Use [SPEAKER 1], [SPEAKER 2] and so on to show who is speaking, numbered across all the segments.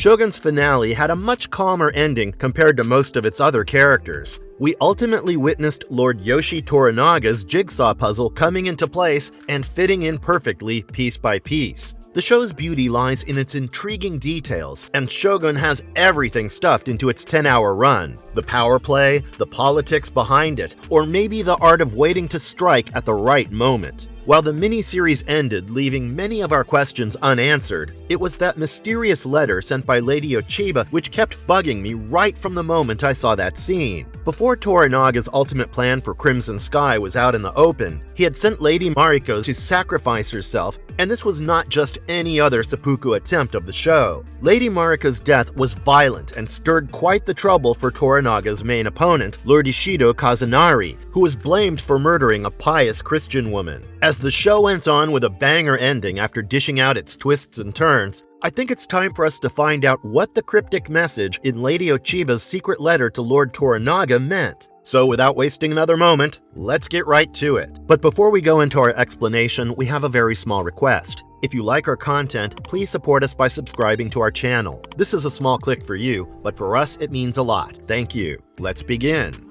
[SPEAKER 1] Shogun's finale had a much calmer ending compared to most of its other characters. We ultimately witnessed Lord Yoshi Toranaga's jigsaw puzzle coming into place and fitting in perfectly piece by piece. The show's beauty lies in its intriguing details, and Shogun has everything stuffed into its 10-hour run. The power play, the politics behind it, or maybe the art of waiting to strike at the right moment. While the miniseries ended leaving many of our questions unanswered, it was that mysterious letter sent by Lady Ochiba which kept bugging me right from the moment I saw that scene. Before Toranaga's ultimate plan for Crimson Sky was out in the open, he had sent Lady Mariko to sacrifice herself, and this was not just any other seppuku attempt of the show. Lady Mariko's death was violent and stirred quite the trouble for Toranaga's main opponent, Lord Ishido Kazunari, who was blamed for murdering a pious Christian woman. As the show went on with a banger ending after dishing out its twists and turns, I think it's time for us to find out what the cryptic message in Lady Ochiba's secret letter to Lord Toranaga meant. So without wasting another moment, let's get right to it. But before we go into our explanation, we have a very small request. If you like our content, please support us by subscribing to our channel. This is a small click for you, but for us it means a lot. Thank you. Let's begin.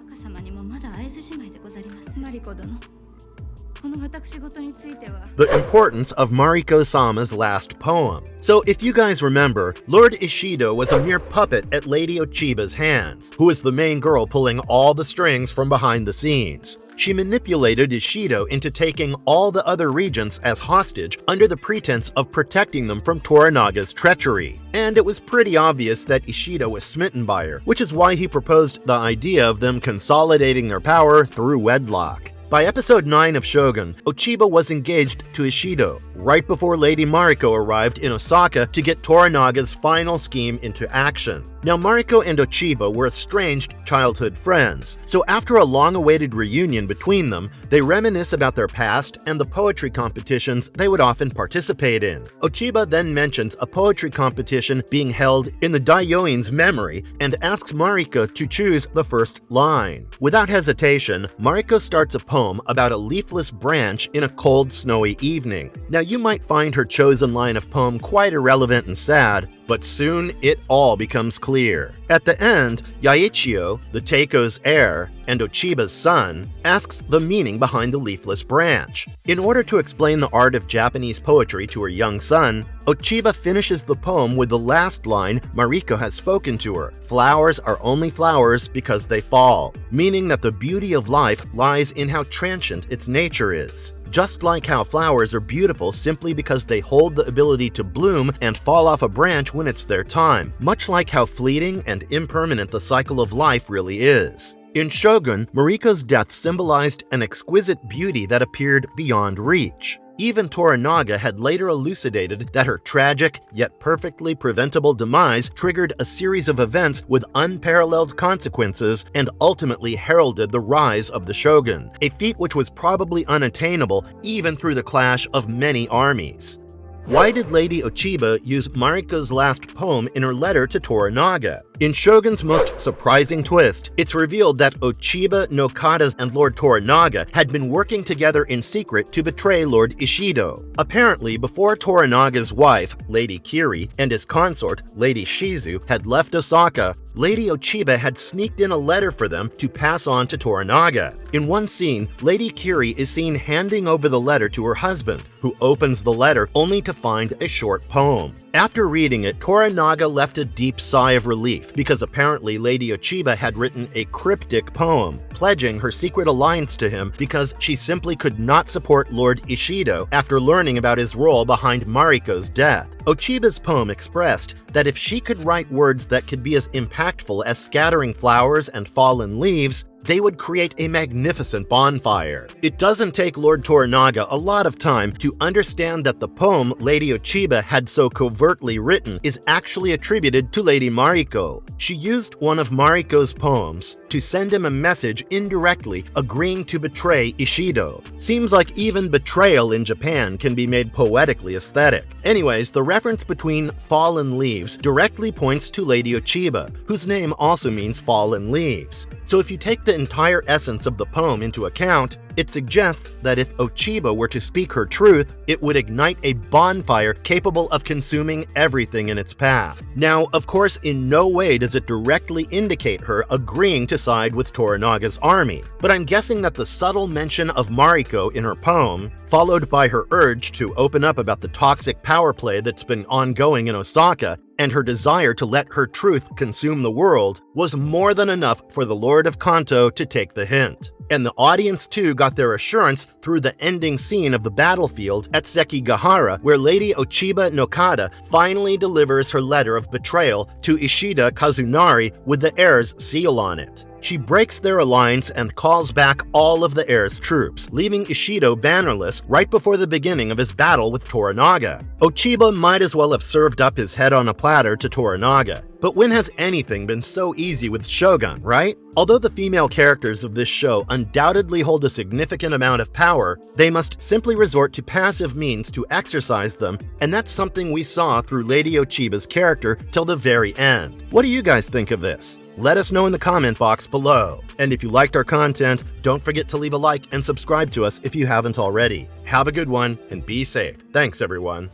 [SPEAKER 1] The importance of Mariko-sama's last poem. So if you guys remember, Lord Ishido was a mere puppet at Lady Ochiba's hands, who is the main girl pulling all the strings from behind the scenes. She manipulated Ishido into taking all the other regents as hostage under the pretense of protecting them from Toranaga's treachery. And it was pretty obvious that Ishido was smitten by her, which is why he proposed the idea of them consolidating their power through wedlock. By episode 9 of Shogun, Ochiba was engaged to Ishido, right before Lady Mariko arrived in Osaka to get Toranaga's final scheme into action. Now, Mariko and Ochiba were estranged childhood friends, so after a long-awaited reunion between them, they reminisce about their past and the poetry competitions they would often participate in. Ochiba then mentions a poetry competition being held in the Daioin's memory and asks Mariko to choose the first line. Without hesitation, Mariko starts a poem about a leafless branch in a cold, snowy evening. Now, you might find her chosen line of poem quite irrelevant and sad, but soon it all becomes clear. At the end, Yaichio, the Teiko's heir and Ochiba's son, asks the meaning behind the leafless branch. In order to explain the art of Japanese poetry to her young son, Ochiba finishes the poem with the last line Mariko has spoken to her: "Flowers are only flowers because they fall," meaning that the beauty of life lies in how transient its nature is. Just like how flowers are beautiful simply because they hold the ability to bloom and fall off a branch when it's their time, much like how fleeting and impermanent the cycle of life really is. In Shogun, Mariko's death symbolized an exquisite beauty that appeared beyond reach. Even Toranaga had later elucidated that her tragic, yet perfectly preventable demise triggered a series of events with unparalleled consequences and ultimately heralded the rise of the shogun, a feat which was probably unattainable even through the clash of many armies. Why did Lady Ochiba use Mariko's last poem in her letter to Toranaga? In Shogun's most surprising twist, it's revealed that Ochiba, no Kata, and Lord Toranaga had been working together in secret to betray Lord Ishido. Apparently, before Toranaga's wife, Lady Kiri, and his consort, Lady Shizu, had left Osaka, Lady Ochiba had sneaked in a letter for them to pass on to Toranaga. In one scene, Lady Kiri is seen handing over the letter to her husband, who opens the letter only to find a short poem. After reading it, Toranaga left a deep sigh of relief because apparently Lady Ochiba had written a cryptic poem, pledging her secret alliance to him because she simply could not support Lord Ishido after learning about his role behind Mariko's death. Ochiba's poem expressed that if she could write words that could be as impactful as scattering flowers and fallen leaves, they would create a magnificent bonfire. It doesn't take Lord Toranaga a lot of time to understand that the poem Lady Ochiba had so covertly written is actually attributed to Lady Mariko. She used one of Mariko's poems to send him a message indirectly agreeing to betray Ishido. Seems like even betrayal in Japan can be made poetically aesthetic. Anyways, the reference between fallen leaves directly points to Lady Ochiba, whose name also means fallen leaves. So if you take the the entire essence of the poem into account, it suggests that if Ochiba were to speak her truth, it would ignite a bonfire capable of consuming everything in its path. Now, of course, in no way does it directly indicate her agreeing to side with Toranaga's army, but I'm guessing that the subtle mention of Mariko in her poem, followed by her urge to open up about the toxic power play that's been ongoing in Osaka, and her desire to let her truth consume the world, was more than enough for the Lord of Kanto to take the hint. And the audience too got their assurance through the ending scene of the battlefield at Sekigahara, where Lady Ochiba no Kata finally delivers her letter of betrayal to Ishida Kazunari with the heir's seal on it. She breaks their alliance and calls back all of the heir's troops, leaving Ishido bannerless right before the beginning of his battle with Toranaga. Ochiba might as well have served up his head on a platter to Toranaga. But when has anything been so easy with Shogun, right? Although the female characters of this show undoubtedly hold a significant amount of power, they must simply resort to passive means to exercise them, and that's something we saw through Lady Ochiba's character till the very end. What do you guys think of this? Let us know in the comment box below. And if you liked our content, don't forget to leave a like and subscribe to us if you haven't already. Have a good one and be safe. Thanks, everyone.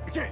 [SPEAKER 2] Okay.